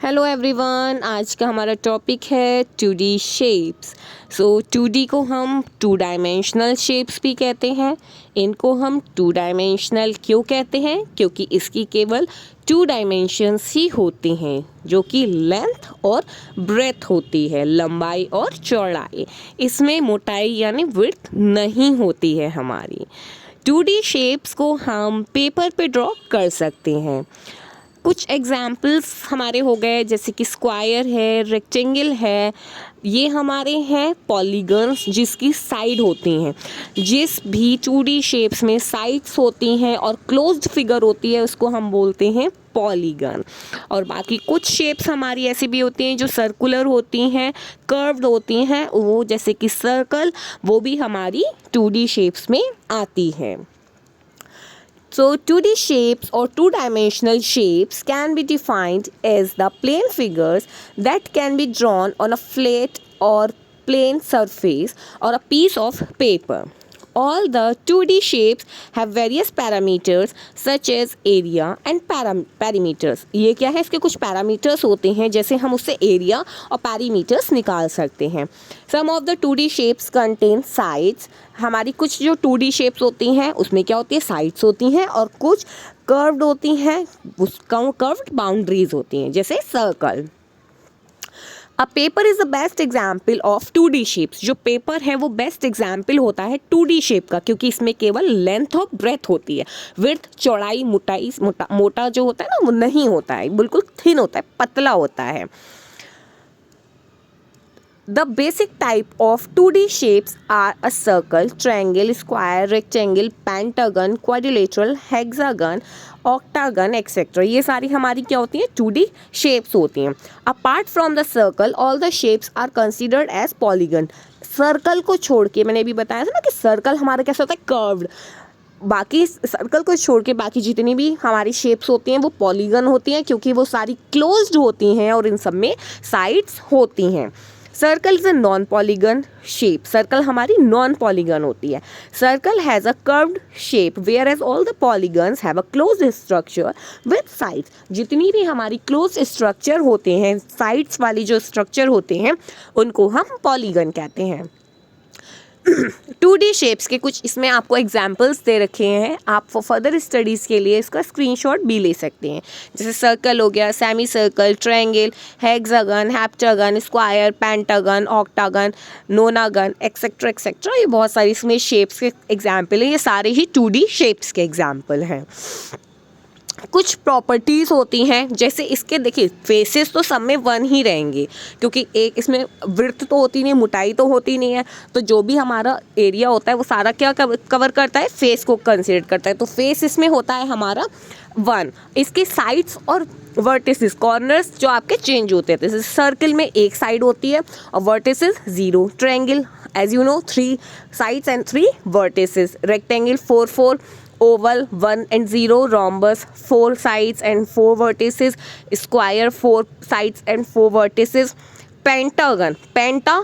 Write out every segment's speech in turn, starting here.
Hello everyone, आज का हमारा टॉपिक है 2D शेप्स। सो 2D को हम टू डायमेंशनल शेप्स भी कहते हैं। इनको हम टू डायमेंशनल क्यों कहते हैं? क्योंकि इसकी केवल 2 डायमेंशंस ही होती हैं, जो कि लेंथ और ब्रेथ होती है, लंबाई और चौड़ाई। इसमें मोटाई यानी विड्थ नहीं होती है हमारी। 2D शेप्स को हम पेपर पे ड्रॉ कर सकते हैं। कुछ एग्जाम्पल्स हमारे हो गए, जैसे कि स्क्वायर है, रेक्टेंगल है। ये हमारे हैं पॉलीगन्स, जिसकी साइड होती हैं। जिस भी 2D शेप्स में साइड्स होती हैं और क्लोज्ड फिगर होती है, उसको हम बोलते हैं पॉलीगन। और बाकी कुछ शेप्स हमारी ऐसी भी होती हैं जो सर्कुलर होती हैं, कर्व्ड होती हैं, वो जैसे कि सर्कल, वो भी हमारी 2D शेप्स में आती है। So 2D shapes or two-dimensional shapes can be defined as the plane figures that can be drawn on a flat or plane surface or a piece of paper. All the 2D shapes have various parameters such as area and perimeters. ये क्या है? इसके कुछ parameters होते हैं, जैसे हम उससे एरिया और पैरीमीटर्स निकाल सकते हैं। Some of the 2D shapes contain sides. हमारी कुछ जो 2D शेप्स होती हैं उसमें क्या होती है? साइड्स होती हैं, और कुछ कर्व्ड होती हैं, उसका कर्व्ड बाउंड्रीज होती हैं, जैसे circle. A paper is the best example of 2D shapes. जो पेपर है वो बेस्ट एग्जाम्पल होता है 2D शेप का, क्योंकि इसमें केवल लेंथ और ब्रेथ होती है। विड्थ, चौड़ाई, मोटाई, मोटा जो होता है ना, वो नहीं होता है, बिल्कुल थिन होता है, पतला होता है। The basic type of 2D shapes are a circle, triangle, square, rectangle, pentagon, quadrilateral, hexagon, octagon, etc. ये सारी हमारी क्या होती हैं? 2D shapes होती हैं। Apart from the circle, all the shapes are considered as polygon. Circle को छोड़ के, मैंने अभी बताया था ना कि सर्कल हमारा कैसा होता है? कर्व्ड। बाकी सर्कल को छोड़ के बाकी जितनी भी हमारी शेप्स होती हैं वो पॉलीगन होती हैं, क्योंकि वो सारी क्लोज्ड होती हैं और इन सब में साइड्स होती हैं। Circle is a non polygon shape. Circle हमारी नॉन पॉलीगन होती है। Circle has a curved shape whereas all the polygons have a closed structure with sides. जितनी भी हमारी क्लोज स्ट्रक्चर होते हैं, साइड्स वाली जो स्ट्रक्चर होते हैं, उनको हम पॉलीगन कहते हैं। 2D शेप्स के कुछ इसमें आपको एग्जाम्पल्स दे रखे हैं। आप फर्दर स्टडीज़ के लिए इसका स्क्रीनशॉट भी ले सकते हैं। जैसे सर्कल हो गया, semi circle, triangle, hexagon, heptagon, square, pentagon, octagon, नोनागन, etcetera etcetera. ये बहुत सारी इसमें शेप्स के एग्जाम्पल हैं। ये सारे ही 2D शेप्स के एग्जाम्पल हैं। कुछ प्रॉपर्टीज़ होती हैं, जैसे इसके देखिए फेसेस तो सब में 1 ही रहेंगे, क्योंकि एक इसमें विड्थ तो होती नहीं, मोटाई तो होती नहीं है। तो जो भी हमारा एरिया होता है वो सारा क्या कवर करता है? फेस को कंसीडर करता है। तो फेस इसमें होता है हमारा 1। इसके साइड्स और वर्टिसेस, कॉर्नर्स जो आपके चेंज होते हैं। जैसे सर्कल में एक साइड होती है और vertices 0। Triangle as you know 3 sides and 3 vertices. Rectangle 4 oval 1 and 0, rhombus 4 sides and 4 vertices, square 4 sides and 4 vertices, pentagon, penta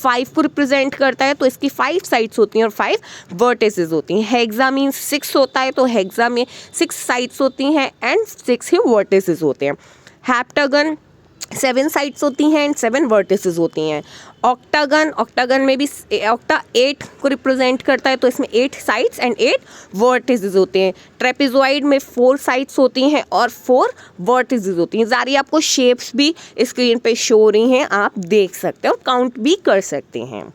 5 को रिप्रेजेंट करता है, तो इसकी 5 साइड्स होती हैं और 5 वर्टिसेस होती हैं। हेक्सा मीन्स 6 होता है, तो हेक्सा में 6 साइड्स होती हैं एंड 6 ही वर्टिसेस होते हैं। हेप्टागन 7 साइड्स होती हैं एंड 7 वर्टिसेस होती हैं। ऑक्टागन में भी ऑक्टा 8 को रिप्रेजेंट करता है, तो इसमें 8 साइड्स एंड 8 वर्टिसेस होते हैं। ट्रेपेजॉइड में 4 साइड्स होती हैं और 4 वर्टिसेस होती हैं। सारी आपको शेप्स भी स्क्रीन पे शो हो रही हैं, आप देख सकते हो, काउंट भी कर सकते हैं।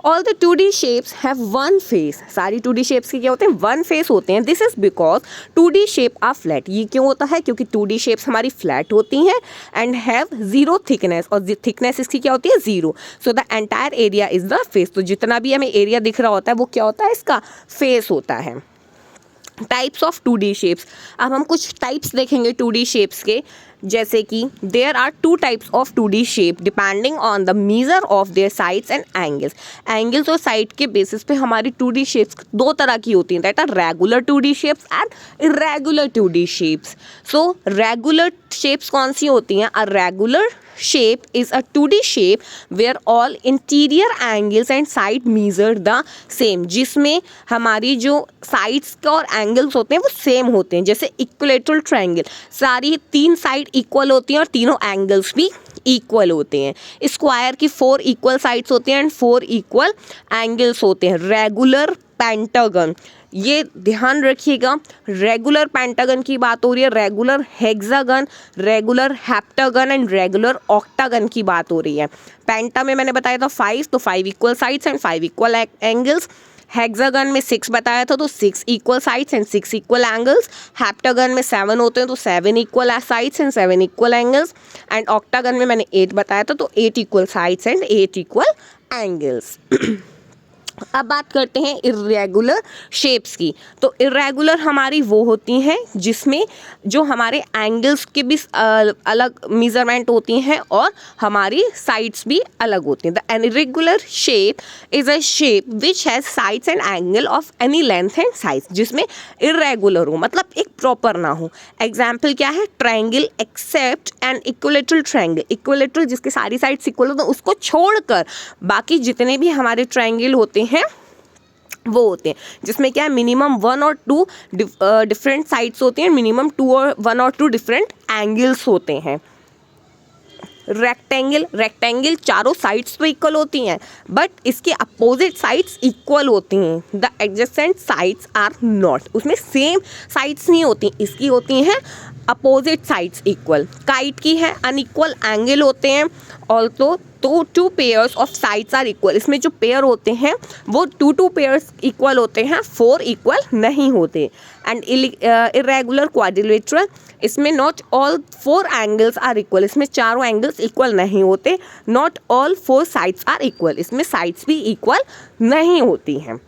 All the 2D shapes have one face. सारी 2D shapes के क्या होते हैं? 1 face होते हैं। This is because 2D shape are flat. ये क्यों होता है? क्योंकि 2D shapes हमारी flat होती हैं and have 0 thickness, और thickness इसकी क्या होती है? 0. So the entire area is the face. तो जितना भी हमें एरिया दिख रहा होता है वो क्या होता है? इसका फेस होता है। Types of 2D shapes. अब हम कुछ टाइप्स देखेंगे 2D शेप्स के, जैसे कि there are 2 types of 2D shape depending on the measure of their sides and angles. Angles और साइड के बेसिस पे हमारी 2D शेप्स 2 तरह की होती हैं, that are regular 2D shapes and irregular 2D shapes. So regular shapes कौन सी होती हैं? A regular shape is a 2D shape where all interior angles and side measure the same, जिसमें हमारी जो साइड्स का और एंगल्स होते हैं वो सेम होते हैं. जैसे इक्विलेटरल ट्रायंगल, सारी 3 साइड इक्वल होती हैं और तीनों एंगल्स भी इक्वल होते हैं. स्क्वायर की 4 इक्वल साइड्स होती हैं एंड 4 इक्वल एंगल्स होते हैं. रेगुलर पेंटागन, ये ध्यान रखिएगा, रेगुलर पेंटागन की बात हो रही है, regular hexagon, regular heptagon and regular octagon की बात हो रही है. पेंटा में मैंने बताया था 5, तो 5 equal sides and 5 equal angles. Hexagon में 6 बताया था, तो 6 equal sides and 6 equal angles. Heptagon में 7 होते हैं, तो 7 equal sides and 7 equal angles. And octagon में मैंने 8 बताया था, तो 8 equal sides and 8 equal angles. अब बात करते हैं इर्रेगुलर शेप्स की. तो इर्रेगुलर हमारी वो होती हैं जिसमें जो हमारे एंगल्स के भी अलग मेजरमेंट होती हैं और हमारी साइड्स भी अलग होती हैं. The irregular shape is a shape which has sides and angle of any length and size, जिसमें इर्रेगुलर हो मतलब एक प्रॉपर ना हो. एग्जाम्पल क्या है? Triangle except an equilateral triangle. Equilateral जिसकी सारी साइड्स इक्वल हो, तो उसको छोड़कर बाकी जितने भी हमारे ट्रायंगल होते हैं वो होते हैं जिसमें क्या है, मिनिमम 1 और 2 डिफरेंट साइड्स होती हैं, मिनिमम 1 और 2 डिफरेंट एंगल्स होते हैं. रेक्टेंगल चारों साइड्स तो इक्वल होती हैं बट इसके अपोजिट साइड्स इक्वल होती हैं. The adjacent sides are not, उसमें सेम साइड्स नहीं होती, इसकी होती हैं अपोजिट साइड्स इक्वल. काइट की है अनइक्वल एंगल होते हैं. ऑल्सो तो 2 pairs of sides are equal, इसमें जो पेयर होते हैं वो 2 पेयर्स इक्वल होते हैं, 4 इक्वल नहीं होते. एंड इर्रेगुलर क्वाड्रिलेटरल, इसमें not all 4 angles are equal, इसमें चारों एंगल्स इक्वल नहीं होते. Not all 4 sides are equal, इसमें साइड्स भी इक्वल नहीं होती हैं.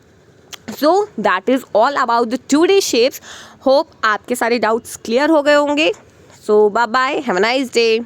So that is all about the 2D shapes. Hope आपके सारे डाउट्स क्लियर हो गए होंगे. So bye bye, have a nice day.